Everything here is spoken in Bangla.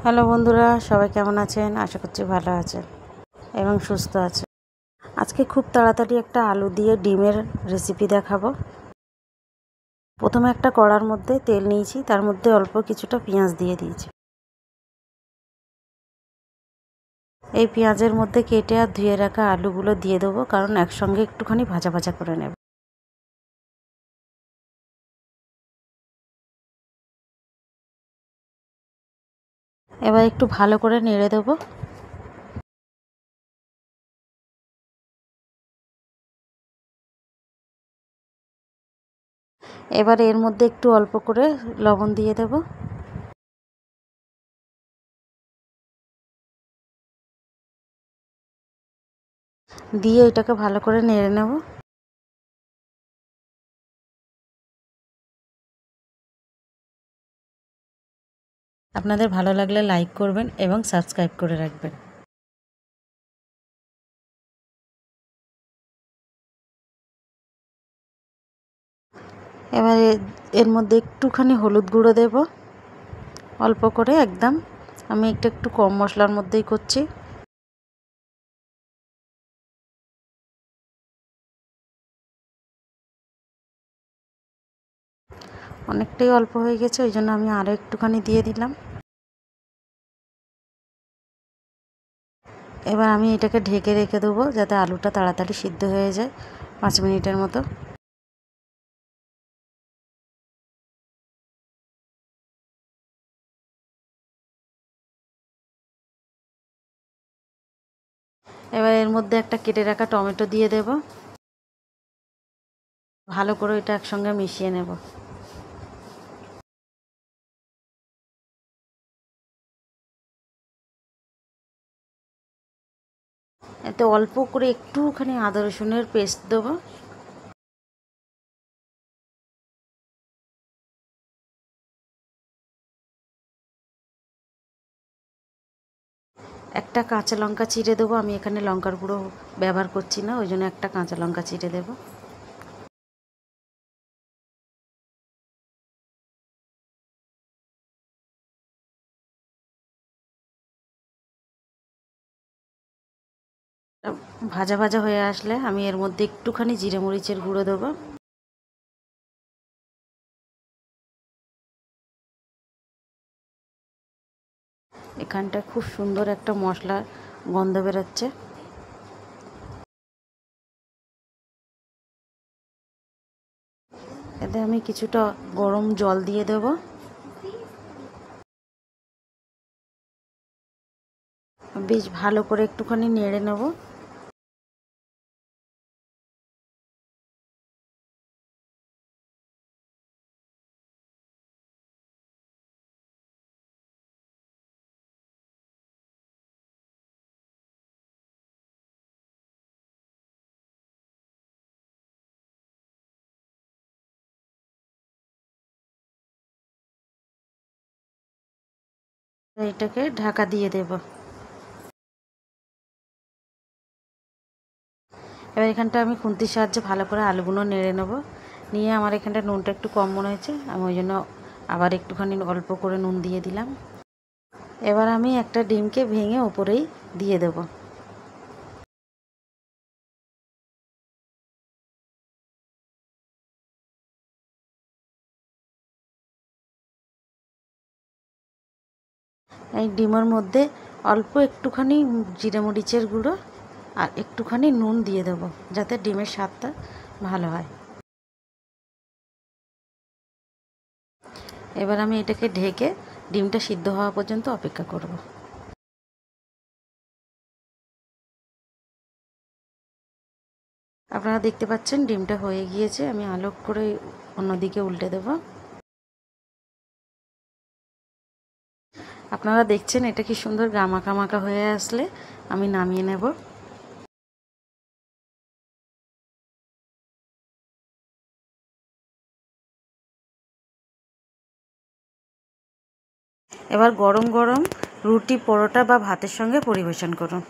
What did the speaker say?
হ্যালো বন্ধুরা, সবাই কেমন আছেন? আশা করছি ভালো আছেন এবং সুস্থ আছেন। আজকে খুব তাড়াতাড়ি একটা আলু দিয়ে ডিমের রেসিপি দেখাবো। প্রথমে একটা কড়ার মধ্যে তেল নিয়েছি, তার মধ্যে অল্প কিছুটা পেঁয়াজ দিয়ে দিয়েছি। এই পেঁয়াজের মধ্যে কেটে আর ধুয়ে রাখা আলুগুলো দিয়ে দেবো, কারণ একসঙ্গে একটুখানি ভাজা ভাজা করে নেব। এবার একটু ভালো করে নেড়ে দেবো। এবার এর মধ্যে একটু অল্প করে লবণ দিয়ে দেবো। দিয়ে এটাকে ভালো করে নেড়ে নেব। আপনাদের ভালো লাগলে লাইক করবেন এবং সাবস্ক্রাইব করে রাখবেন। এবারে এর মধ্যে একটুখানি হলুদ গুঁড়ো দেব, অল্প করে একদম। আমি একটু কম মশলার মধ্যেই করছি। অনেকটাই অল্প হয়ে গেছে, ওই জন্য আমি আরও একটুখানি দিয়ে দিলাম। এবার আমি এটাকে ঢেকে রেখে দেবো, যাতে আলুটা তাড়াতাড়ি সিদ্ধ হয়ে যায়, 5 মিনিটের মতো। এবার এর মধ্যে একটা কেটে রাখা টমেটো দিয়ে দেব। ভালো করে এটা একসঙ্গে মিশিয়ে নেব। এতে অল্প করে একটুখানি আদা রসুনের পেস্ট দেবো। একটা কাঁচা লঙ্কা চিড়ে দেবো। আমি এখানে লঙ্কার গুঁড়ো ব্যবহার করছি না, ওই জন্য একটা কাঁচা লঙ্কা চিড়ে দেবো। ভাজা ভাজা হয়ে আসলে আমি এর মধ্যে একটুখানি জিরে মরিচের গুঁড়ো দেবো। এখানটায় খুব সুন্দর একটা মশলার গন্ধ বেরোচ্ছে। এতে আমি কিছুটা গরম জল দিয়ে দেব। বেশ ভালো করে একটুখানি নেড়ে নেব। এটাকে ঢাকা দিয়ে দেব। এবার এখানটা আমি খুন্তির সাহায্যে ভালো করে আলুগুলো নেড়ে নেব। নিয়ে আমার এখানটা নুনটা একটু কম মনে হয়েছে, আমি ওই জন্য আবার একটুখানি অল্প করে নুন দিয়ে দিলাম। এবার আমি একটা ডিমকে ভেঙে ওপরেই দিয়ে দেব। এই ডিমের মধ্যে অল্প একটুখানি জিরে মরিচের গুঁড়ো আর একটুখানি নুন দিয়ে দেবো, যাতে ডিমের স্বাদটা ভালো হয়। এবার আমি এটাকে ঢেকে ডিমটা সিদ্ধ হওয়া পর্যন্ত অপেক্ষা করব। আপনারা দেখতে পাচ্ছেন ডিমটা হয়ে গিয়েছে। আমি আলো করে অন্যদিকে উল্টে দেব। আপনারা দেখছেন এটা কি সুন্দর গামাখা মাখা হয়ে আসলে আমি নামিয়ে নেব। এবার গরম গরম রুটি, পরোটা বা ভাতের সঙ্গে পরিবেশন করুন।